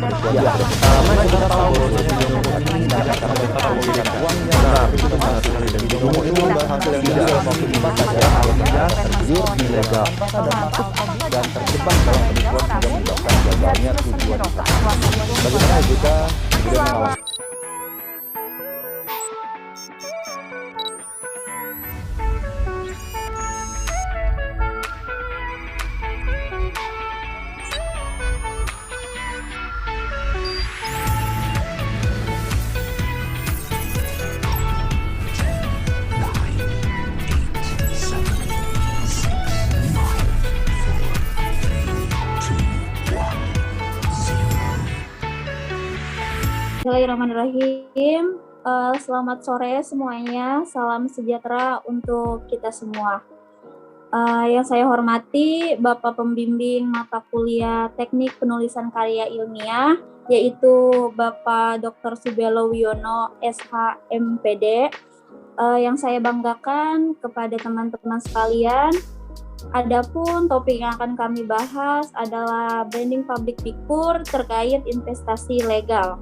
Ya, pertama kita tahu bahwa binomo ini tidak akan memberikan uangnya. Nah, itu benar sekali. Dan binomo itu berhasil yang tidak dalam waktu cepat saja akhirnya tergiur ilegal dan masuk dan terjebak dalam penipuan hingga menyebabkan gagalnya tujuan investasi. Bagaimana jika kemudian mengawasi? Bismillahirrahmanirrahim. Selamat sore semuanya. Salam sejahtera untuk kita semua. Yang saya hormati Bapak Pembimbing mata kuliah Teknik Penulisan Karya Ilmiah, yaitu Bapak Dr. Subelo Wiono, SH.MPD. Yang saya banggakan kepada teman-teman sekalian, adapun topik yang akan kami bahas adalah branding public figure terkait investasi legal.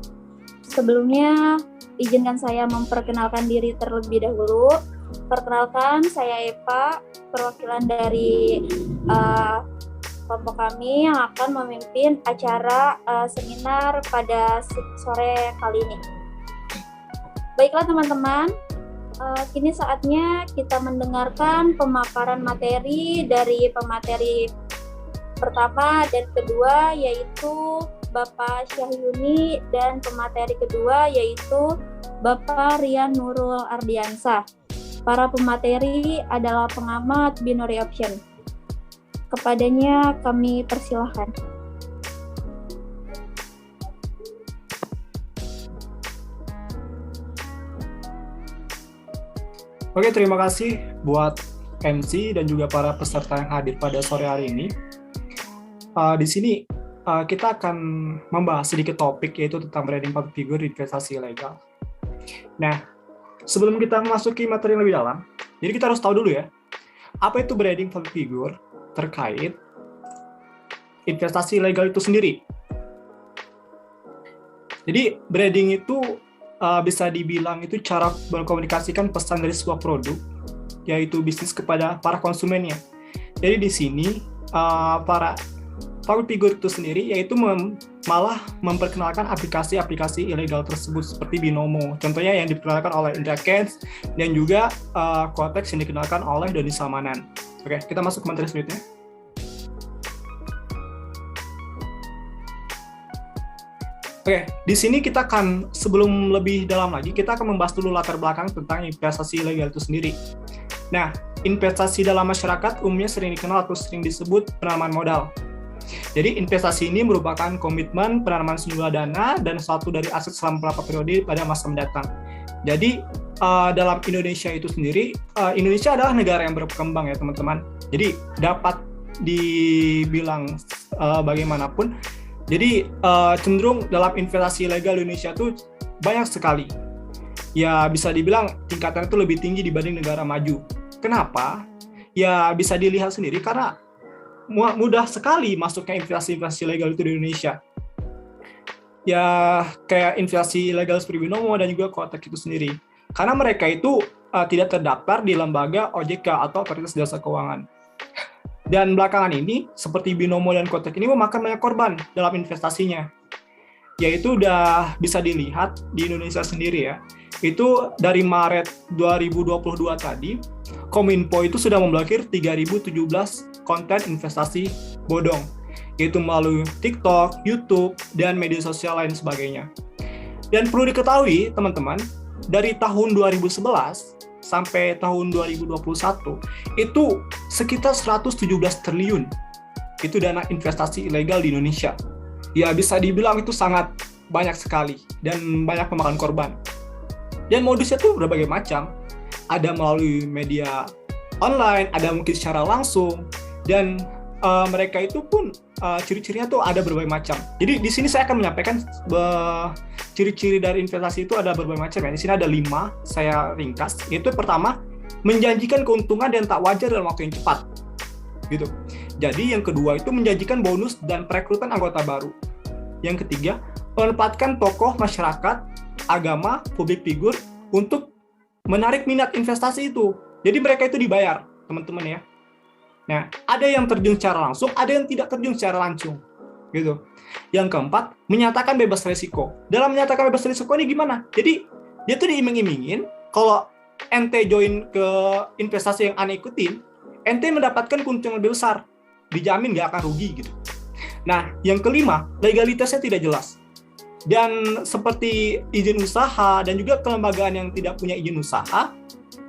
Sebelumnya, izinkan saya memperkenalkan diri terlebih dahulu. Perkenalkan, saya Eva, perwakilan dari kelompok kami yang akan memimpin acara seminar pada sore kali ini. Baiklah teman-teman, kini saatnya kita mendengarkan pemaparan materi dari pemateri pertama dan kedua, yaitu Bapak Syahyuni, dan pemateri kedua yaitu Bapak Rian Nurul Ardiansa. Para pemateri adalah pengamat binary option. Kepadanya kami persilahkan. Oke, terima kasih buat MC dan juga para peserta yang hadir pada sore hari ini. Di sini kita akan membahas sedikit topik, yaitu tentang branding public figure di investasi ilegal. Nah, sebelum kita memasuki materi yang lebih dalam, jadi kita harus tahu dulu ya, apa itu branding public figure terkait investasi ilegal itu sendiri. Jadi, branding itu bisa dibilang itu cara mengkomunikasikan pesan dari sebuah produk, yaitu bisnis kepada para konsumennya. Jadi di sini para public figure itu sendiri yaitu malah memperkenalkan aplikasi-aplikasi ilegal tersebut seperti Binomo. Contohnya yang diperkenalkan oleh Indra Kents dan juga Quotex yang dikenalkan oleh Doni Salmanan. Oke, kita masuk ke materi selanjutnya. Oke, di sini kita akan, sebelum lebih dalam lagi, kita akan membahas dulu latar belakang tentang investasi ilegal itu sendiri. Nah, investasi dalam masyarakat umumnya sering dikenal atau sering disebut penanaman modal. Jadi investasi ini merupakan komitmen penanaman sejumlah dana dan suatu dari aset selama beberapa periode pada masa mendatang. Jadi dalam Indonesia itu sendiri, Indonesia adalah negara yang berkembang ya teman-teman. Jadi dapat dibilang bagaimanapun, jadi cenderung dalam investasi ilegal Indonesia itu banyak sekali. Ya bisa dibilang tingkatan itu lebih tinggi dibanding negara maju. Kenapa? Ya bisa dilihat sendiri karena mudah sekali masuknya investasi ilegal itu di Indonesia. Ya kayak investasi ilegal seperti Binomo dan juga Quotex itu sendiri. Karena mereka itu tidak terdaftar di lembaga OJK atau Otoritas Jasa Keuangan. Dan belakangan ini, seperti Binomo dan Quotex ini memakan banyak korban dalam investasinya. Yaitu udah bisa dilihat di Indonesia sendiri ya. Itu dari Maret 2022 tadi, Kominfo itu sudah memblokir 3.017 konten investasi bodong, yaitu melalui TikTok, YouTube, dan media sosial lain sebagainya. Dan perlu diketahui, teman-teman, dari tahun 2011 sampai tahun 2021, itu sekitar 117 triliun. Itu dana investasi ilegal di Indonesia. Ya, bisa dibilang itu sangat banyak sekali, dan banyak memakan korban. Dan modusnya tuh berbagai macam. Ada melalui media online, ada mungkin secara langsung, dan mereka itu pun ciri-cirinya tuh ada berbagai macam. Jadi di sini saya akan menyampaikan ciri-ciri dari investasi itu ada berbagai macam ya. Di sini ada 5, saya ringkas. Yaitu pertama, menjanjikan keuntungan dan tak wajar dalam waktu yang cepat. Gitu. Jadi yang kedua itu menjanjikan bonus dan perekrutan anggota baru. Yang ketiga, memanfaatkan tokoh masyarakat, agama, publik figur untuk menarik minat investasi itu. Jadi mereka itu dibayar, teman-teman ya. Nah, ada yang terjun secara langsung, ada yang tidak terjun secara langsung. Gitu. Yang keempat, menyatakan bebas risiko. Dalam menyatakan bebas risiko ini gimana? Jadi, dia tuh diiming-imingin, kalau ente join ke investasi yang ane ikutin, ente mendapatkan keuntungan lebih besar. Dijamin nggak akan rugi gitu. Nah, yang kelima, legalitasnya tidak jelas. Dan seperti izin usaha dan juga kelembagaan yang tidak punya izin usaha,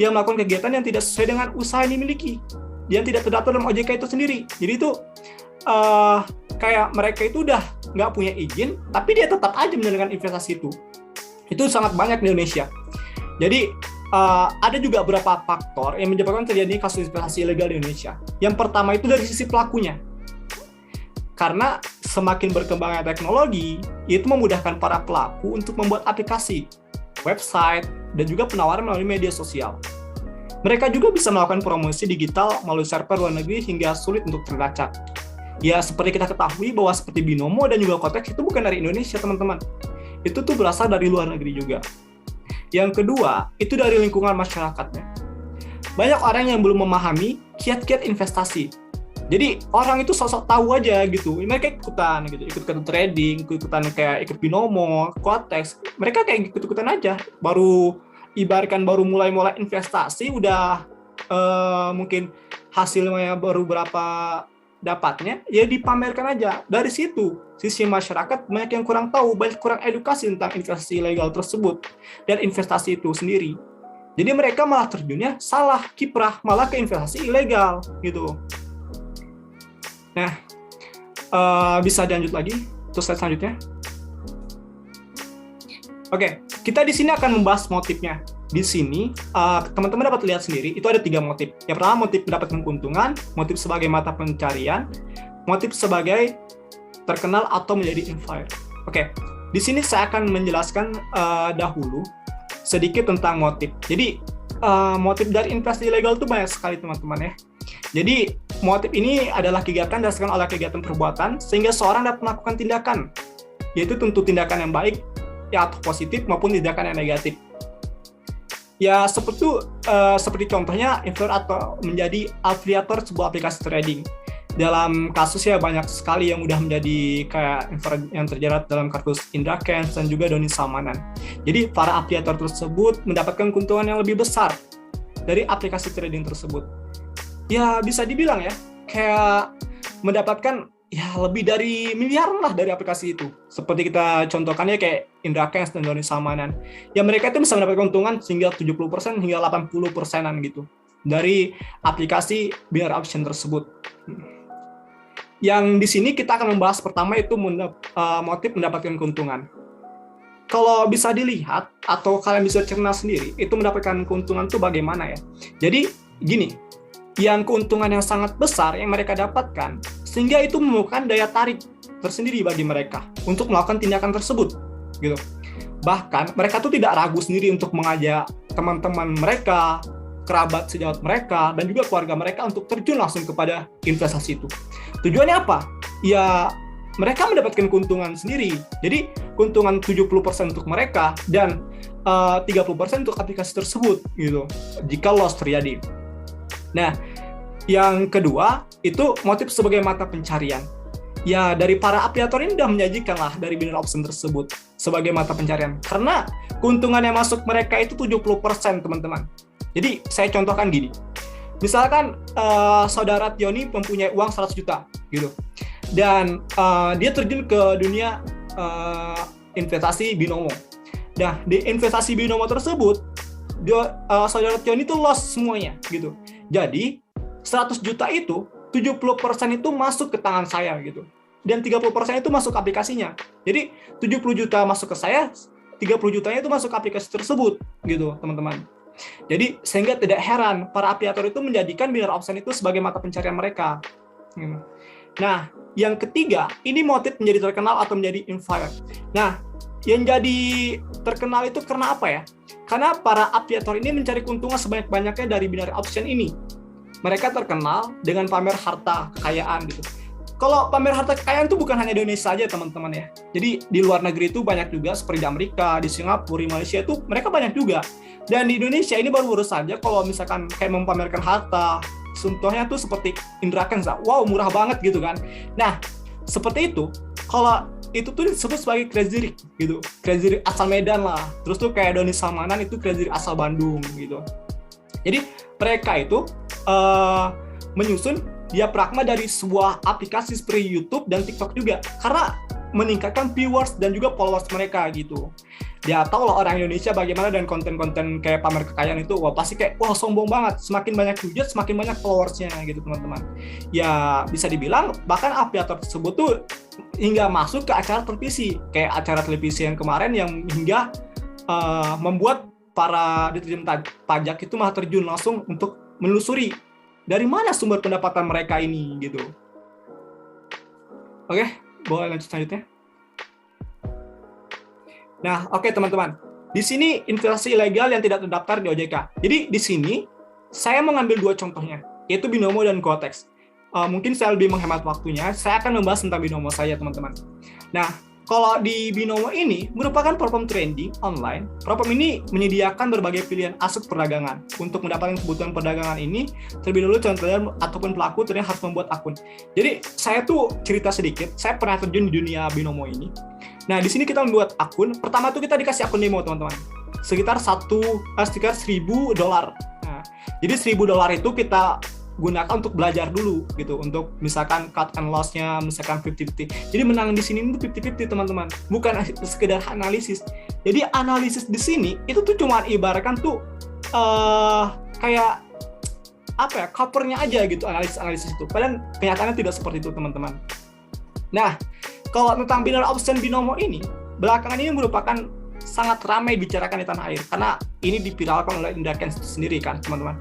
yang melakukan kegiatan yang tidak sesuai dengan usaha yang dimiliki, yang tidak terdaftar dalam OJK itu sendiri. Jadi itu kayak mereka itu udah nggak punya izin, tapi dia tetap aja menjalankan investasi itu. Itu sangat banyak di Indonesia. Jadi ada juga beberapa faktor yang menyebabkan terjadi kasus investasi ilegal di Indonesia. Yang pertama itu dari sisi pelakunya. Karena semakin berkembangnya teknologi, itu memudahkan para pelaku untuk membuat aplikasi, website, dan juga penawaran melalui media sosial. Mereka juga bisa melakukan promosi digital melalui server luar negeri hingga sulit untuk terlacak. Ya, seperti kita ketahui bahwa seperti Binomo dan juga Kotex itu bukan dari Indonesia, teman-teman. Itu tuh berasal dari luar negeri juga. Yang kedua, itu dari lingkungan masyarakatnya. Banyak orang yang belum memahami kiat-kiat investasi. Jadi orang itu sosok tahu aja gitu, mereka ikutan gitu, ikut trading, ikutan kayak ikut Binomo, Kotex, mereka kayak ikut-ikutan aja. Baru mulai investasi, udah mungkin hasilnya baru berapa dapatnya, ya dipamerkan aja. Dari situ sisi masyarakat banyak yang kurang tahu, banyak kurang edukasi tentang investasi ilegal tersebut dan investasi itu sendiri. Jadi mereka malah terjunnya salah kiprah, malah ke investasi ilegal gitu. Nah, bisa dilanjut lagi untuk slide selanjutnya. Oke, kita di sini akan membahas motifnya. Di sini, teman-teman dapat lihat sendiri, itu ada 3 motif. Yang pertama, motif mendapatkan keuntungan, motif sebagai mata pencarian, motif sebagai terkenal atau menjadi influencer. Oke, di sini saya akan menjelaskan dahulu sedikit tentang motif. Jadi, motif dari investasi ilegal itu banyak sekali, teman-teman ya. Jadi, motif ini adalah kegiatan didasarkan oleh kegiatan perbuatan sehingga seorang dapat melakukan tindakan, yaitu tentu tindakan yang baik ya atau positif maupun tindakan yang negatif. Ya seperti contohnya influencer atau menjadi afiliator sebuah aplikasi trading. Dalam kasus ya banyak sekali yang udah menjadi kayak influencer yang terjerat dalam kasus Indra Kents dan juga Doni Salmanan. Jadi para afiliator tersebut mendapatkan keuntungan yang lebih besar dari aplikasi trading tersebut. Ya bisa dibilang ya kayak mendapatkan ya lebih dari miliaran lah dari aplikasi itu. Seperti kita contohkannya kayak Indra Kents dan Doni Salmanan. Ya mereka itu bisa mendapatkan keuntungan hingga 70% hingga 80%-an gitu dari aplikasi binary option tersebut. Yang di sini kita akan membahas pertama itu motif mendapatkan keuntungan. Kalau bisa dilihat atau kalian bisa cerna sendiri, itu mendapatkan keuntungan itu bagaimana ya? Jadi gini, yang keuntungan yang sangat besar yang mereka dapatkan, sehingga itu menemukan daya tarik tersendiri bagi mereka untuk melakukan tindakan tersebut, gitu. Bahkan mereka tuh tidak ragu sendiri untuk mengajak teman-teman mereka, kerabat sejawat mereka, dan juga keluarga mereka untuk terjun langsung kepada investasi itu. Tujuannya apa? Ya mereka mendapatkan keuntungan sendiri. Jadi keuntungan 70% untuk mereka dan 30% untuk aplikasi tersebut, gitu. Jika loss terjadi. Nah, yang kedua itu motif sebagai mata pencarian. Ya, dari para afiliator ini sudah menyajikan lah dari binary option tersebut sebagai mata pencarian. Karena keuntungan yang masuk mereka itu 70%, teman-teman. Jadi, saya contohkan gini. Misalkan saudara Tioni mempunyai uang 100 juta, gitu. Dan dia terjun ke dunia investasi Binomo. Nah, di investasi Binomo tersebut, saudara Tioni itu loss semuanya, gitu. Jadi 100 juta itu 70% itu masuk ke tangan saya gitu. Dan 30% itu masuk aplikasinya. Jadi 70 juta masuk ke saya, 30 jutanya itu masuk ke aplikasi tersebut gitu, teman-teman. Jadi sehingga tidak heran para afiliator itu menjadikan binary option itu sebagai mata pencarian mereka. Nah, yang ketiga, ini motif menjadi terkenal atau menjadi influencer. Nah, yang jadi terkenal itu karena apa ya? Karena para afiliator ini mencari keuntungan sebanyak-banyaknya dari binary option ini. Mereka terkenal dengan pamer harta kekayaan gitu. kalau pamer harta kekayaan itu bukan hanya di Indonesia saja teman-teman ya. Jadi di luar negeri itu banyak juga, seperti di Amerika, di Singapura, di Malaysia itu mereka banyak juga. Dan di Indonesia ini baru-baru saja kalau misalkan kayak memamerkan harta, contohnya tuh seperti Indra Kenza, wow murah banget gitu kan. Nah seperti itu, kalau itu tuh disebut sebagai crazy rich gitu, crazy rich asal Medan lah. Terus tuh kayak Doni Salmanan itu crazy rich asal Bandung gitu. Jadi mereka itu menyusun diafragma dari sebuah aplikasi seperti YouTube dan TikTok juga, karena meningkatkan viewers dan juga followers mereka gitu. Dia tahu lah orang Indonesia bagaimana, dan konten-konten kayak pamer kekayaan itu wah pasti kayak wah sombong banget, semakin banyak hujat semakin banyak followersnya gitu teman-teman. Ya bisa dibilang bahkan afiliator tersebut tuh hingga masuk ke acara televisi, kayak acara televisi yang kemarin yang hingga membuat para ditjen pajak itu malah terjun langsung untuk menelusuri dari mana sumber pendapatan mereka ini gitu. Oke, boleh lanjut selanjutnya. Nah, oke teman-teman. Di sini investasi ilegal yang tidak terdaftar di OJK. Jadi di sini saya mengambil dua contohnya, yaitu Binomo dan Quotex. Mungkin saya lebih menghemat waktunya, saya akan membahas tentang Binomo saja teman-teman. Nah, kalau di Binomo ini merupakan platform trading online. Platform ini menyediakan berbagai pilihan aset perdagangan. Untuk mendapatkan kebutuhan perdagangan ini, terlebih dulu contohnya ataupun pelaku ternyata harus membuat akun. Jadi saya tuh cerita sedikit, saya pernah terjun di dunia Binomo ini. Nah di sini kita membuat akun. Pertama tuh kita dikasih akun demo teman-teman, sekitar $1,000. Nah, jadi $1,000 itu kita gunakan untuk belajar dulu gitu, untuk misalkan cut and loss-nya misalkan 50-50. Jadi menang di sini itu 50-50 teman-teman, bukan sekedar analisis. Jadi analisis di sini itu tuh cuma ibaratkan tuh kayak apa ya, covernya aja gitu analisis itu. Padahal kenyataannya tidak seperti itu teman-teman. Nah, kalau tentang binary option Binomo ini, belakangan ini merupakan sangat ramai dibicarakan di tanah air karena ini dipiralkan oleh Indra Kents sendiri kan teman-teman.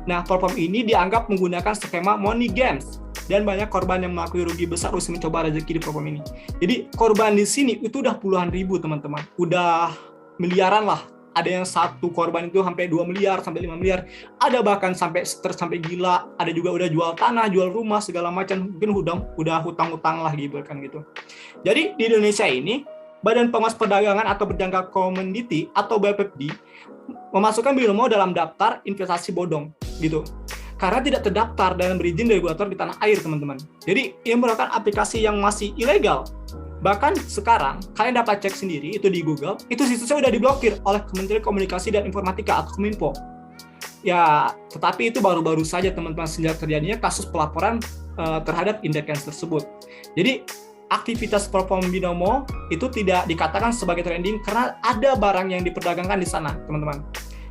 Nah, platform ini dianggap menggunakan skema money games dan banyak korban yang mengakui rugi besar usai mencoba rezeki di platform ini. Jadi korban di sini itu udah puluhan ribu teman-teman, udah miliaran lah. Ada yang satu korban itu sampai 2 miliar sampai 5 miliar, ada bahkan sampai sampai gila, ada juga udah jual tanah, jual rumah segala macam, mungkin udah hutang-hutang lah gitu kan gitu. Jadi di Indonesia ini Badan Pengawas Perdagangan atau Berjangka Komoditi atau BPPD memasukkan Binomo dalam daftar investasi bodong gitu, karena tidak terdaftar dan berizin dari regulator di tanah air teman-teman. Jadi ini merupakan aplikasi yang masih ilegal. Bahkan sekarang kalian dapat cek sendiri itu di Google, itu situsnya udah diblokir oleh Kementerian Komunikasi dan Informatika atau Kominfo. Ya, tetapi itu baru-baru saja teman-teman sejak terjadinya kasus pelaporan terhadap Indra Kents tersebut. Jadi aktivitas platform Binomo itu tidak dikatakan sebagai trading karena ada barang yang diperdagangkan di sana, teman-teman.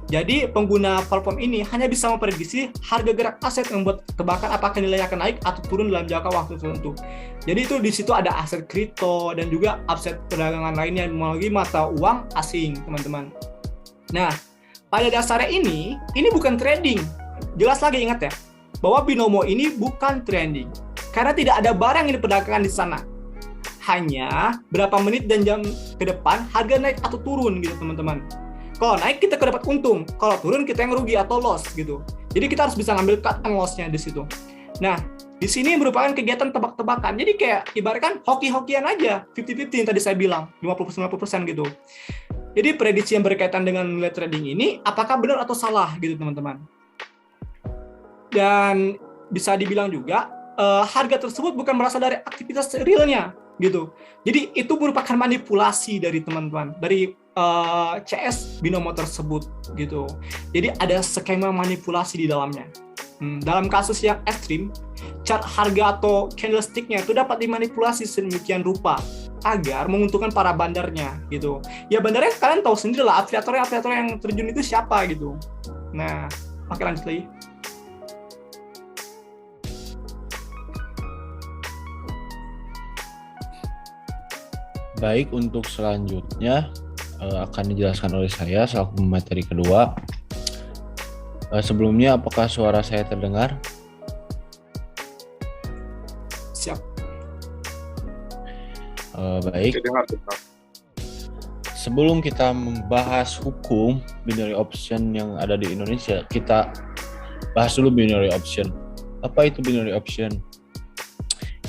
Jadi pengguna platform ini hanya bisa memprediksi harga gerak aset yang membuat tebakan apakah nilainya akan naik atau turun dalam jangka waktu tertentu. Jadi itu di situ ada aset kripto dan juga aset perdagangan lainnya melalui mata uang asing, teman-teman. Nah, pada dasarnya ini bukan trading. Jelas lagi ingat ya, bahwa Binomo ini bukan trading karena tidak ada barang yang diperdagangkan di sana. Hanya berapa menit dan jam ke depan harga naik atau turun gitu teman-teman. Kalau naik kita dapat untung, kalau turun kita yang rugi atau loss gitu. Jadi kita harus bisa ngambil cut and loss-nya di situ. Nah, di sini merupakan kegiatan tebak-tebakan. Jadi kayak ibaratkan hoki-hokian aja, 50-50 yang tadi saya bilang, 50-50% gitu. Jadi prediksi yang berkaitan dengan nilai trading ini apakah benar atau salah gitu teman-teman. Dan bisa dibilang juga harga tersebut bukan berasal dari aktivitas realnya gitu. Jadi itu merupakan manipulasi dari teman-teman, dari CS Binomo tersebut gitu. Jadi ada skema manipulasi di dalamnya. Dalam kasus yang ekstrim, chart harga atau candlestick-nya itu dapat dimanipulasi sedemikian rupa agar menguntungkan para bandarnya gitu. Ya bandarnya kalian tahu sendiri lah, afiliator yang terjun itu siapa gitu. Nah, oke lanjut lagi. Baik, untuk selanjutnya akan dijelaskan oleh saya selaku materi kedua. Sebelumnya, apakah suara saya terdengar? Siap. Baik. Sebelum kita membahas hukum binary option yang ada di Indonesia, kita bahas dulu binary option. Apa itu binary option?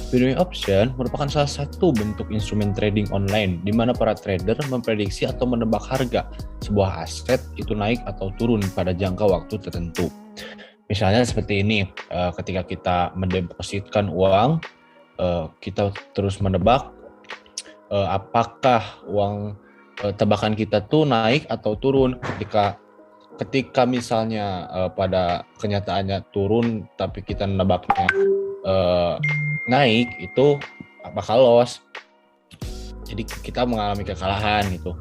Binary option merupakan salah satu bentuk instrumen trading online di mana para trader memprediksi atau menebak harga sebuah aset itu naik atau turun pada jangka waktu tertentu. Misalnya seperti ini, ketika kita mendepositkan uang, kita terus menebak apakah uang tebakan kita tuh naik atau turun. Ketika misalnya pada kenyataannya turun tapi kita nebaknya naik, itu bakal loss. Jadi kita mengalami kekalahan gitu.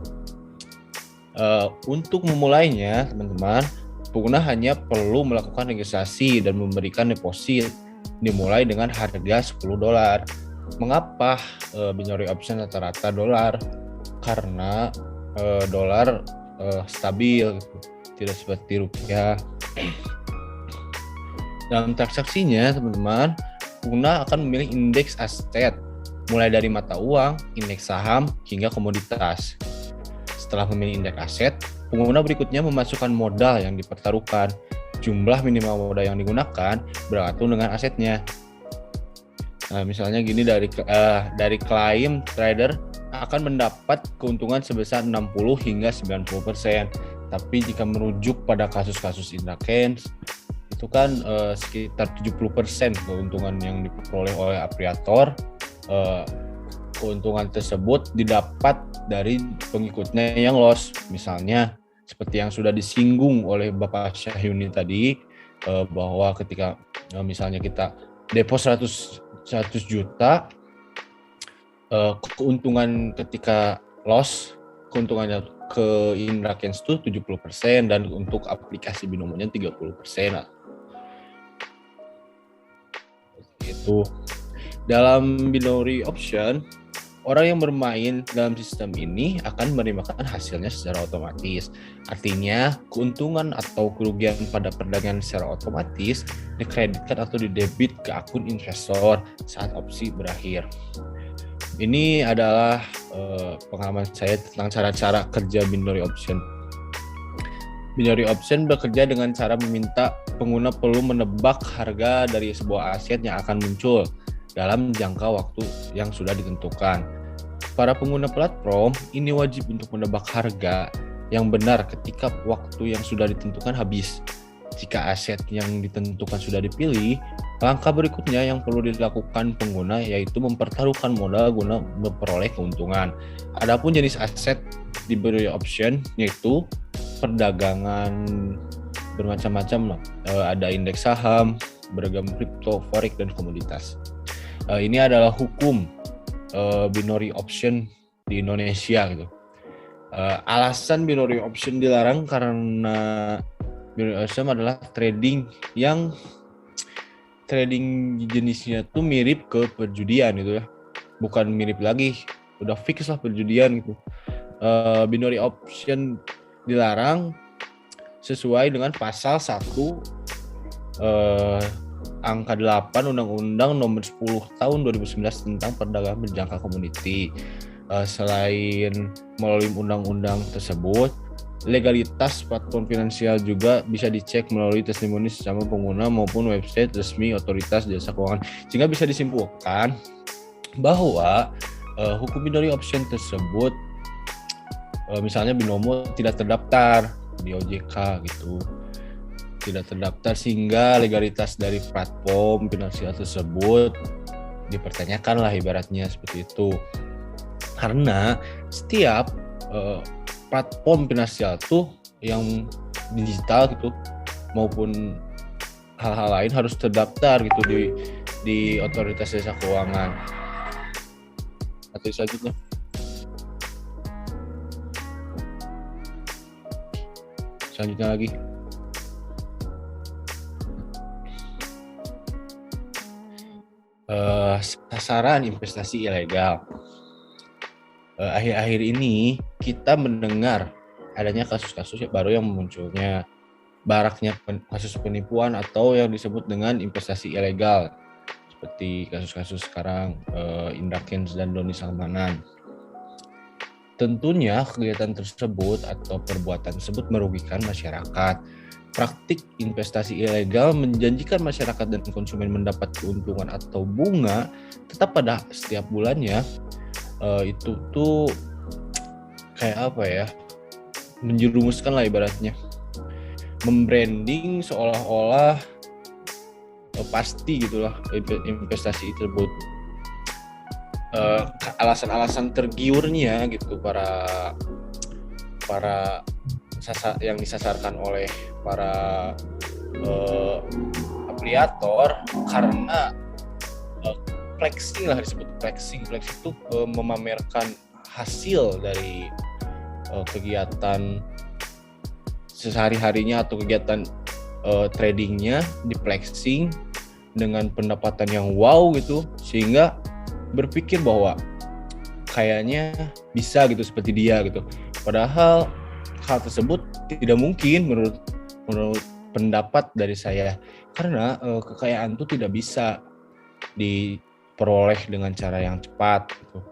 Untuk memulainya, teman-teman, pengguna hanya perlu melakukan registrasi dan memberikan deposit dimulai dengan harga $10. Mengapa binary option rata-rata dolar? Karena dolar stabil gitu, tidak seperti rupiah. Dalam transaksinya, teman-teman, pengguna akan memilih indeks aset, mulai dari mata uang, indeks saham, hingga komoditas. Setelah memilih indeks aset, pengguna berikutnya memasukkan modal yang dipertaruhkan. Jumlah minimal modal yang digunakan bergantung dengan asetnya. Nah, misalnya gini, dari klaim trader akan mendapat keuntungan sebesar 60 hingga 90%. Tapi jika merujuk pada kasus-kasus Indrakens, itu kan sekitar 70% keuntungan yang diperoleh oleh apriator. Keuntungan tersebut didapat dari pengikutnya yang loss. Misalnya seperti yang sudah disinggung oleh Bapak Syahyuni tadi, bahwa ketika misalnya kita depos 100 juta, keuntungan ketika loss, keuntungannya ke Indrakens itu 70% dan untuk aplikasi binomonya 30%. Itu dalam binary option, orang yang bermain dalam sistem ini akan menerima hasilnya secara otomatis. Artinya, keuntungan atau kerugian pada perdagangan secara otomatis dikreditkan atau didebit ke akun investor saat opsi berakhir. Ini adalah pengalaman saya tentang cara-cara kerja binary option. Binary option bekerja dengan cara meminta pengguna perlu menebak harga dari sebuah aset yang akan muncul dalam jangka waktu yang sudah ditentukan. Para pengguna platform ini wajib untuk menebak harga yang benar ketika waktu yang sudah ditentukan habis. Jika aset yang ditentukan sudah dipilih, langkah berikutnya yang perlu dilakukan pengguna yaitu mempertaruhkan modal guna memperoleh keuntungan. Adapun jenis aset di binary option yaitu perdagangan bermacam-macam, ada indeks saham, beragam kripto, forex, dan komoditas. Ini adalah hukum binary option di Indonesia gitu. Alasan binary option dilarang karena binary option adalah trading jenisnya tuh mirip ke perjudian gitu ya. Bukan mirip lagi, udah fix lah perjudian gitu. Binary option dilarang sesuai dengan pasal 1 angka 8 Undang-Undang Nomor 10 Tahun 2019 tentang perdagangan berjangka komoditi. Selain melalui undang-undang tersebut, legalitas platform finansial juga bisa dicek melalui testimoni sesama pengguna maupun website resmi otoritas jasa keuangan. Sehingga bisa disimpulkan bahwa hukum binary option tersebut, misalnya binomo tidak terdaftar di OJK gitu, tidak terdaftar, sehingga legalitas dari platform finansial tersebut dipertanyakan lah, ibaratnya seperti itu. Karena setiap platform finansial tuh yang digital gitu maupun hal-hal lain harus terdaftar gitu di otoritas jasa keuangan. Atau selanjutnya. Selanjutnya lagi. Sasaran investasi ilegal. Akhir-akhir ini kita mendengar adanya kasus-kasus baru yang munculnya, baraknya kasus penipuan atau yang disebut dengan investasi ilegal, seperti kasus-kasus sekarang Indrakens dan Doni Salmanan. Tentunya kegiatan tersebut atau perbuatan tersebut merugikan masyarakat. praktik investasi ilegal menjanjikan masyarakat dan konsumen mendapat keuntungan atau bunga tetap pada setiap bulannya, itu tuh kayak apa ya, menjerumuskan lah ibaratnya, membranding seolah-olah pasti gitulah investasi tersebut. Alasan-alasan tergiurnya gitu para yang disasarkan oleh para afiliator, karena flexing lah, disebut flexing itu memamerkan hasil dari kegiatan sehari-harinya atau kegiatan tradingnya, di flexing dengan pendapatan yang wow gitu, sehingga berpikir bahwa kayaknya bisa gitu seperti dia gitu. Padahal hal tersebut tidak mungkin menurut pendapat dari saya, karena kekayaan itu tidak bisa diperoleh dengan cara yang cepat gitu.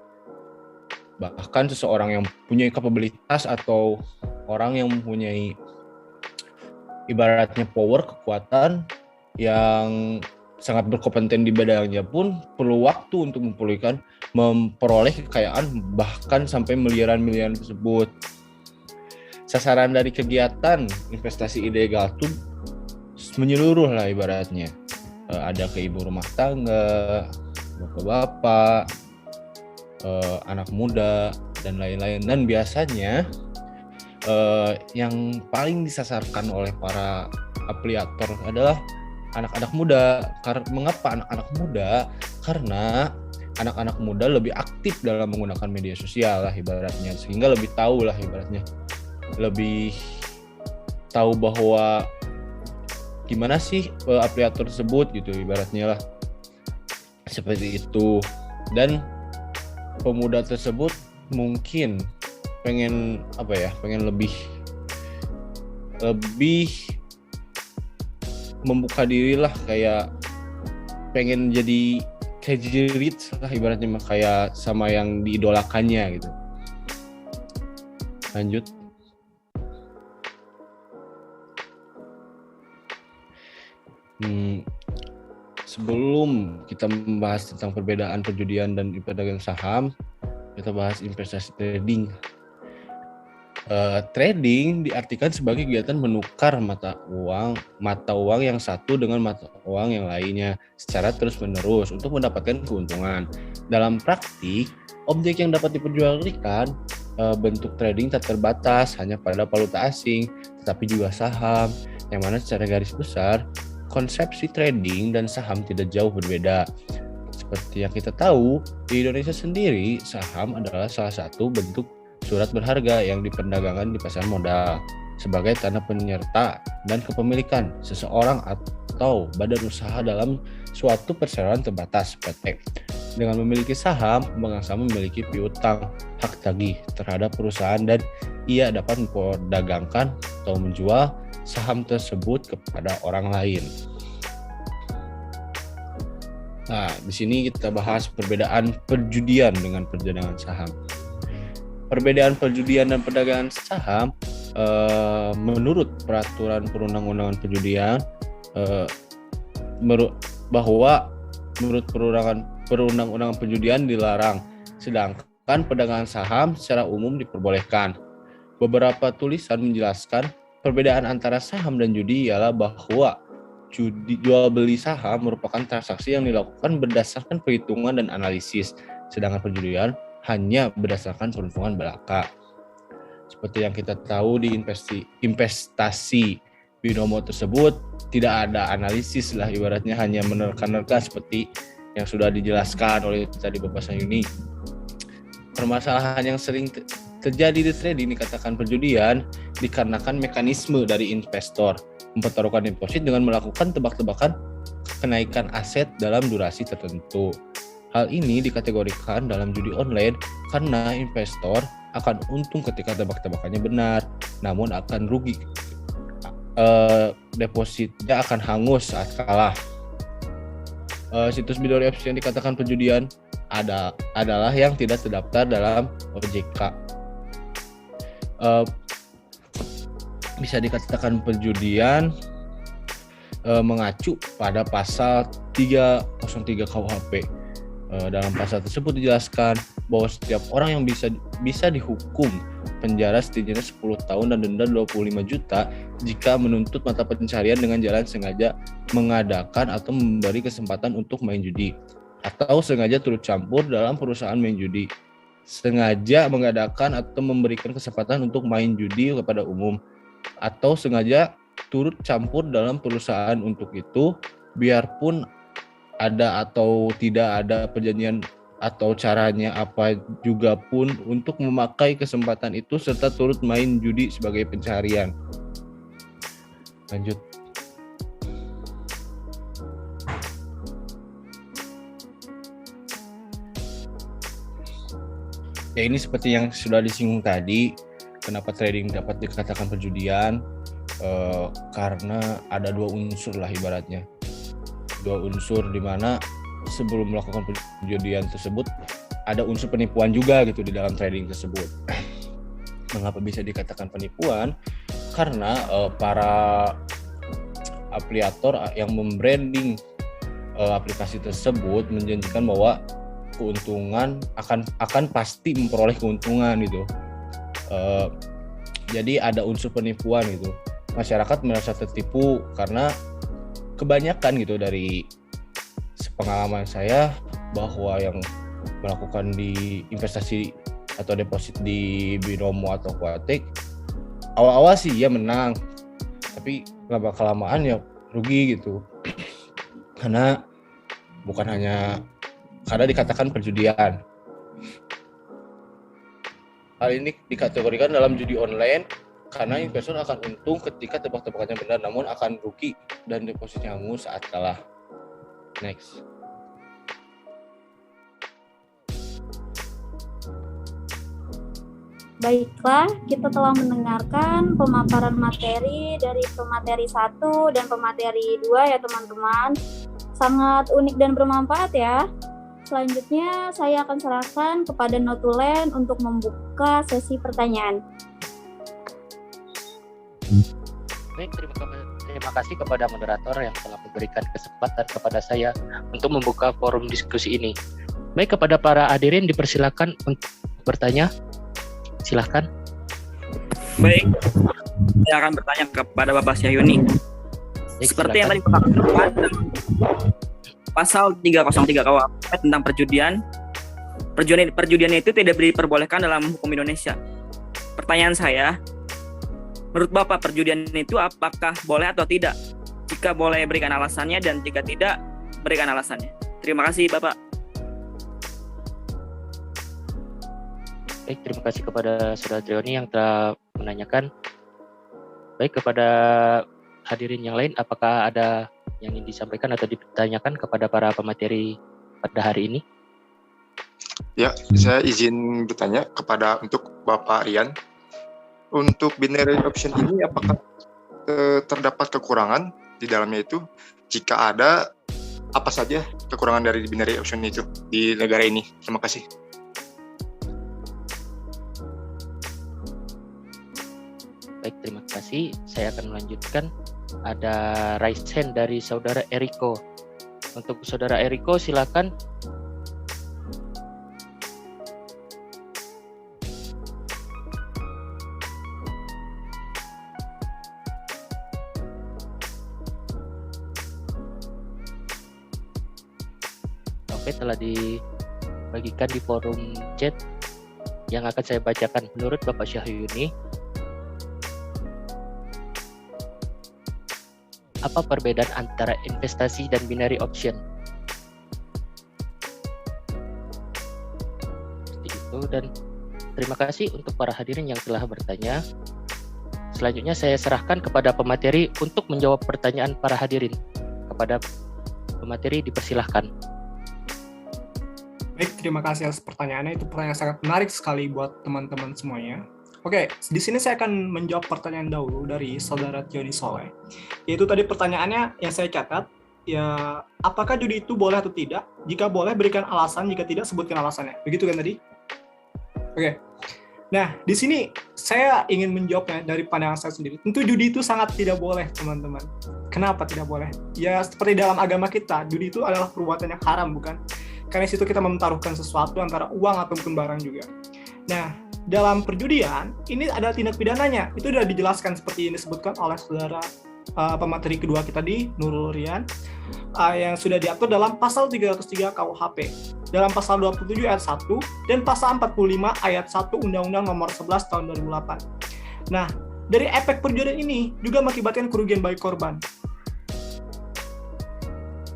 Bahkan seseorang yang punya kapabilitas atau orang yang mempunyai ibaratnya power, kekuatan yang sangat berkompeten di bidangnya pun perlu waktu untuk memperoleh kekayaan bahkan sampai miliaran-miliaran tersebut. Sasaran dari kegiatan investasi ilegal itu menyeluruh lah ibaratnya. Ada ke ibu rumah tangga, bapak-bapak, anak muda, dan lain-lain. Dan biasanya yang paling disasarkan oleh para afiliator adalah anak-anak muda. Mengapa anak-anak muda? Karena anak-anak muda lebih aktif dalam menggunakan media sosial lah ibaratnya, sehingga lebih tahu lah ibaratnya, lebih tahu bahwa gimana sih afiliator tersebut gitu ibaratnya lah, seperti itu. Dan pemuda tersebut mungkin pengen lebih membuka diri lah, kayak pengen jadi crazy rich lah ibaratnya, kayak sama yang diidolakannya gitu. Lanjut. Sebelum kita membahas tentang perbedaan perjudian dan perdagangan saham, kita bahas investasi trading. Trading diartikan sebagai kegiatan menukar mata uang yang satu dengan mata uang yang lainnya secara terus-menerus untuk mendapatkan keuntungan. Dalam praktik, objek yang dapat diperjualbelikan bentuk trading tak terbatas hanya pada valuta asing, tetapi juga saham, yang mana secara garis besar konsepsi trading dan saham tidak jauh berbeda. Seperti yang kita tahu, di Indonesia sendiri saham adalah salah satu bentuk surat berharga yang diperdagangkan di pasar modal sebagai tanda penyerta dan kepemilikan seseorang atau badan usaha dalam suatu perseroan terbatas (PT). Dengan memiliki saham, pemegang saham memiliki piutang hak tagih terhadap perusahaan dan ia dapat memperdagangkan atau menjual saham tersebut kepada orang lain. Nah, di sini kita bahas perbedaan perjudian dengan perdagangan saham. Perbedaan perjudian dan perdagangan saham menurut peraturan perundang-undangan perjudian bahwa menurut perundang-undangan perjudian dilarang, sedangkan perdagangan saham secara umum diperbolehkan. Beberapa tulisan menjelaskan perbedaan antara saham dan judi ialah bahwa jual beli saham merupakan transaksi yang dilakukan berdasarkan perhitungan dan analisis, sedangkan perjudian hanya berdasarkan peruntungan belaka. Seperti yang kita tahu di investasi binomo tersebut tidak ada analisis lah ibaratnya, hanya menerka-nerka seperti yang sudah dijelaskan oleh tadi Bapak Sayuni. Permasalahan yang sering terjadi di trading dikatakan perjudian dikarenakan mekanisme dari investor mempertaruhkan deposit dengan melakukan tebak-tebakan kenaikan aset dalam durasi tertentu. Hal ini dikategorikan dalam judi online karena investor akan untung ketika tebak-tebakannya benar, namun akan rugi. Depositnya akan hangus saat kalah. Situs Bidori Apps yang dikatakan perjudian adalah yang tidak terdaftar dalam OJK. bisa dikatakan perjudian mengacu pada pasal 303 KUHP. Dalam pasal tersebut dijelaskan bahwa setiap orang yang bisa dihukum penjara setidaknya 10 tahun dan denda 25 juta jika menuntut mata pencaharian dengan jalan sengaja mengadakan atau memberi kesempatan untuk main judi, atau sengaja turut campur dalam perusahaan main judi, sengaja mengadakan atau memberikan kesempatan untuk main judi kepada umum, atau sengaja turut campur dalam perusahaan untuk itu, biarpun ada atau tidak ada perjanjian atau caranya apa juga pun untuk memakai kesempatan itu serta turut main judi sebagai pencaharian. Lanjut. Ya, ini seperti yang sudah disinggung tadi, kenapa trading dapat dikatakan perjudian, karena ada dua unsur lah ibaratnya. Dua unsur di mana sebelum melakukan perjudian tersebut ada unsur penipuan juga gitu di dalam trading tersebut. Mengapa bisa dikatakan penipuan? Karena para afiliator yang membranding aplikasi tersebut menjanjikan bahwa keuntungan akan pasti memperoleh keuntungan gitu. Jadi ada unsur penipuan gitu. Masyarakat merasa tertipu karena kebanyakan gitu dari pengalaman saya bahwa yang melakukan di investasi atau deposit di binomo atau kuatik awal-awal sih ya menang, tapi lama-kelamaan ya rugi gitu. Karena bukan hanya karena dikatakan perjudian. Hal ini dikategorikan dalam judi online karena investor akan untung ketika tebak-tebakannya benar, namun akan rugi dan depositnya hangus saat kalah. Next. Baiklah, kita telah mendengarkan pemaparan materi dari pemateri 1 dan pemateri 2 ya teman-teman. Sangat unik dan bermanfaat ya. Selanjutnya saya akan serahkan kepada Notulen untuk membuka sesi pertanyaan. Baik, terima kasih kepada moderator yang telah memberikan kesempatan kepada saya untuk membuka forum diskusi ini. Baik, kepada para hadirin dipersilakan untuk bertanya. Silahkan. Baik, saya akan bertanya kepada Bapak Syahyuni. Seperti yang tadi Bapak katakan, pasal 303 KUHP tentang perjudian itu tidak diperbolehkan dalam hukum Indonesia. Pertanyaan saya, menurut Bapak perjudian itu apakah boleh atau tidak? Jika boleh berikan alasannya dan jika tidak berikan alasannya. Terima kasih Bapak. Baik, terima kasih kepada Saudara Trioni yang telah menanyakan. Baik, kepada hadirin yang lain, apakah ada yang ingin disampaikan atau ditanyakan kepada para pemateri pada hari ini? Ya, saya izin bertanya untuk Bapak Rian. Untuk binary option ini apakah terdapat kekurangan di dalamnya itu? Jika ada, apa saja kekurangan dari binary option itu di negara ini? Terima kasih. Baik, terima kasih. Saya akan melanjutkan. Ada raise hand dari Saudara Eriko. Untuk Saudara Eriko, silakan. Oke, telah dibagikan di forum chat yang akan saya bacakan. Menurut Bapak Syahyuni, apa perbedaan antara investasi dan binary option? Seperti itu, dan terima kasih untuk para hadirin yang telah bertanya. Selanjutnya saya serahkan kepada pemateri untuk menjawab pertanyaan para hadirin. Kepada pemateri dipersilahkan. Baik, terima kasih atas pertanyaannya. Itu pertanyaan sangat menarik sekali buat teman-teman semuanya. Oke, di sini saya akan menjawab pertanyaan dahulu dari Saudara Tioni Soleh. Yaitu tadi pertanyaannya yang saya catat, ya apakah judi itu boleh atau tidak? Jika boleh berikan alasan, jika tidak sebutkan alasannya. Begitu kan tadi? Oke. Nah, di sini saya ingin menjawabnya dari pandangan saya sendiri. Tentu judi itu sangat tidak boleh, teman-teman. Kenapa tidak boleh? Ya, seperti dalam agama kita, judi itu adalah perbuatan yang haram, bukan? Karena situ kita memtaruhkan sesuatu antara uang ataupun barang juga. Nah, dalam perjudian, ini ada tindak pidananya. Itu sudah dijelaskan seperti yang disebutkan oleh saudara pemateri kedua kita di Nurul Rian, yang sudah diatur dalam pasal 303 KUHP. Dalam pasal 27 ayat 1 dan pasal 45 ayat 1 Undang-Undang Nomor 11 tahun 2008. Nah, dari efek perjudian ini juga mengakibatkan kerugian bagi korban.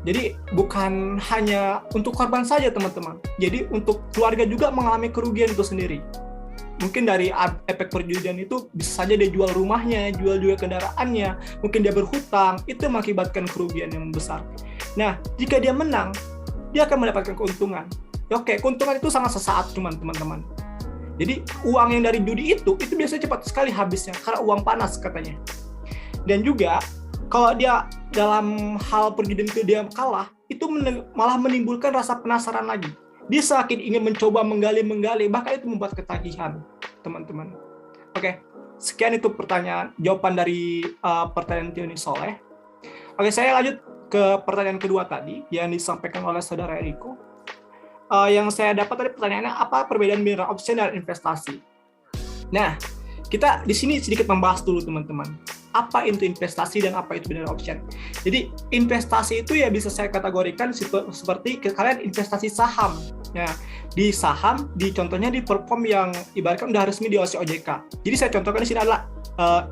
Jadi bukan hanya untuk korban saja, teman-teman. Jadi untuk keluarga juga mengalami kerugian itu sendiri. Mungkin dari efek perjudian itu bisa saja dia jual rumahnya, jual juga kendaraannya, mungkin dia berhutang, itu mengakibatkan kerugian yang besar. Nah, jika dia menang, dia akan mendapatkan keuntungan. Oke, keuntungan itu sangat sesaat, teman-teman. Jadi uang yang dari judi itu biasanya cepat sekali habisnya karena uang panas katanya. Dan juga kalau dia dalam hal perjudian itu dia kalah, itu malah menimbulkan rasa penasaran lagi. Dia semakin ingin mencoba menggali, bahkan itu membuat ketagihan, teman-teman. Oke, sekian itu jawaban dari pertanyaan Tioni Soleh. Oke, saya lanjut ke pertanyaan kedua tadi yang disampaikan oleh saudara Eriko. Yang saya dapat tadi pertanyaannya, apa perbedaan binary option dan investasi? Nah, kita di sini sedikit membahas dulu, teman-teman. Apa itu investasi dan apa itu binary option? Jadi investasi itu ya bisa saya kategorikan seperti kalian investasi saham. Nah, di saham, contohnya di perform yang ibaratkan udah resmi di OJK. Jadi saya contohkan di sini adalah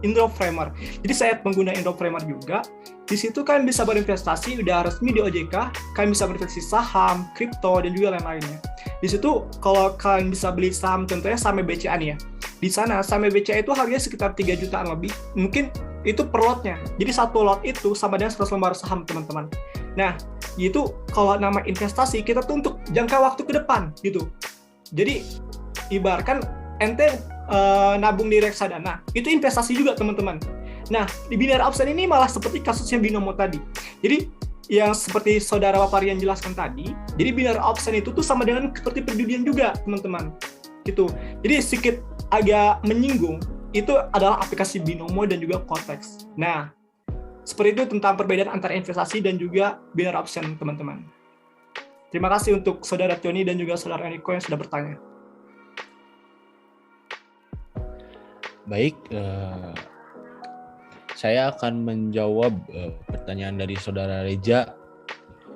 Indoframer. Jadi saya pengguna Indoframer juga. Di situ kan bisa berinvestasi, udah resmi di OJK, kalian bisa berinvestasi saham, kripto, dan juga lain-lainnya. Di situ kalau kalian bisa beli saham, contohnya saham BCA nih ya. Di sana saham BCA itu harganya sekitar 3 jutaan lebih. Mungkin itu per lotnya. Jadi satu lot itu sama dengan 100 lembar saham, teman-teman. Nah, itu kalau nama investasi, kita tuh untuk jangka waktu ke depan, gitu. Jadi, ibaratkan ente nabung di reksadana, itu investasi juga, teman-teman. Nah, di binary option ini malah seperti kasusnya binomo tadi. Jadi, yang seperti saudara Bapak Rian jelaskan tadi, jadi binary option itu tuh sama dengan seperti perjudian juga, teman-teman. Gitu. Jadi, sedikit agak menyinggung, itu adalah aplikasi binomo dan juga konteks. Nah, seperti itu tentang perbedaan antara investasi dan juga binary option, teman-teman. Terima kasih untuk saudara Tioni dan juga saudara Enrico yang sudah bertanya. Baik, saya akan menjawab pertanyaan dari saudara Reja.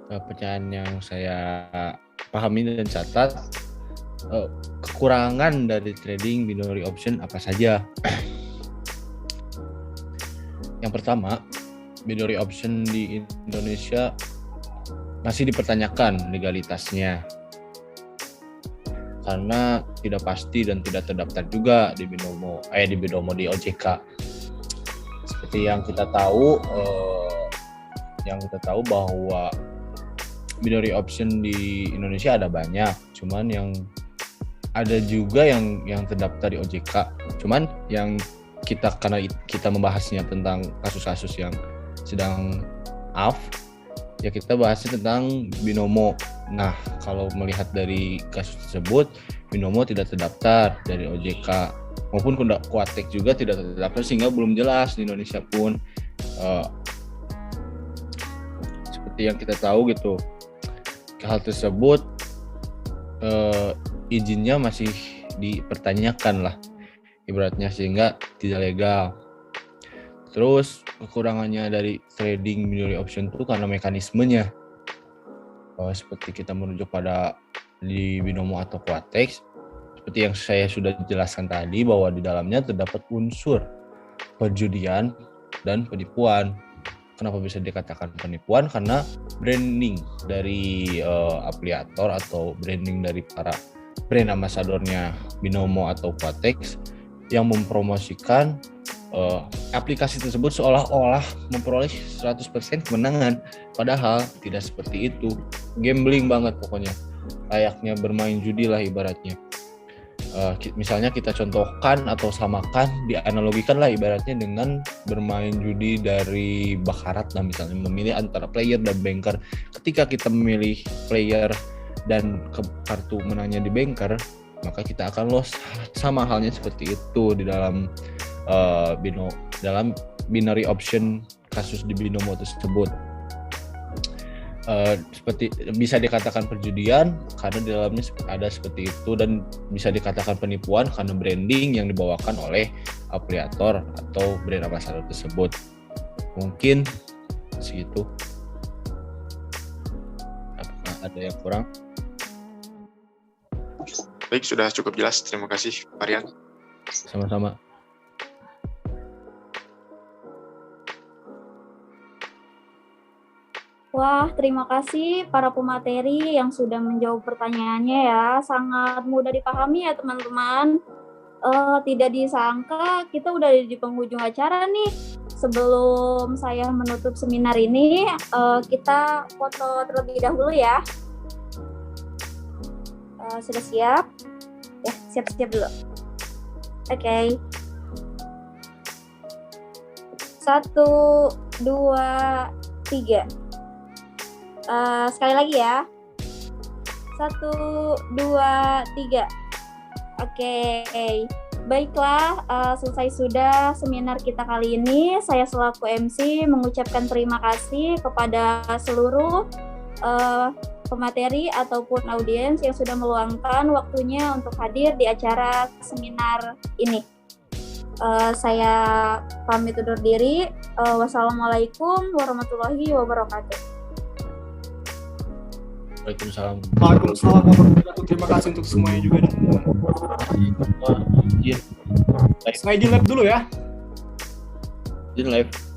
Pertanyaan yang saya pahami dan catat, kekurangan dari trading binary option apa saja? Yang pertama, binary option di Indonesia masih dipertanyakan legalitasnya karena tidak pasti dan tidak terdaftar juga di binomo di OJK. Seperti yang kita tahu bahwa binary option di Indonesia ada banyak, cuman yang ada juga yang terdaftar di OJK. Cuman yang karena kita membahasnya tentang kasus-kasus yang sedang ya kita bahasnya tentang binomo. Nah, kalau melihat dari kasus tersebut, binomo tidak terdaftar dari OJK maupun Kuatek juga tidak terdaftar, sehingga belum jelas di Indonesia pun seperti yang kita tahu gitu. Hal tersebut izinnya masih dipertanyakan lah ibaratnya, sehingga tidak legal. Terus kekurangannya dari trading binary option itu karena mekanismenya. Seperti kita merujuk pada di binomo atau Quatex, seperti yang saya sudah jelaskan tadi bahwa di dalamnya terdapat unsur perjudian dan penipuan. Kenapa bisa dikatakan penipuan? Karena branding dari afiliator atau branding dari para brand ambassadornya binomo atau Quatex yang mempromosikan aplikasi tersebut seolah-olah memperoleh 100% kemenangan, padahal tidak seperti itu. Gambling banget pokoknya, layaknya bermain judi lah ibaratnya. Misalnya kita contohkan atau samakan, dianalogikan lah ibaratnya dengan bermain judi dari bakarat lah, misalnya memilih antara player dan banker. Ketika kita memilih player dan kartu menangnya di banker, maka kita akan loss. Sama halnya seperti itu di dalam dalam binary option kasus di binomo tersebut. Seperti bisa dikatakan perjudian karena di dalamnya ada seperti itu, dan bisa dikatakan penipuan karena branding yang dibawakan oleh afiliator atau brand ambassador tersebut. Mungkin segitu. Apakah ada yang kurang? Baik, sudah cukup jelas. Terima kasih, Pak Rian. Sama-sama. Wah, terima kasih para pemateri yang sudah menjawab pertanyaannya ya. Sangat mudah dipahami ya teman-teman. Tidak disangka kita udah di penghujung acara nih. Sebelum saya menutup seminar ini, kita foto terlebih dahulu ya. Sudah siap? Ya, siap-siap dulu. Oke. 1, 2, 3. Sekali lagi ya. 1, 2, 3. Oke. Baiklah, selesai sudah seminar kita kali ini. Saya selaku MC mengucapkan terima kasih kepada seluruh pemateri ataupun audiens yang sudah meluangkan waktunya untuk hadir di acara seminar ini. Saya pamit undur diri. Wassalamualaikum warahmatullahi wabarakatuh. Waalaikumsalam. Waalaikumsalam warahmatullahi wabarakatuh. Terima kasih untuk semuanya juga. Izin Saya izin lab dulu ya. live.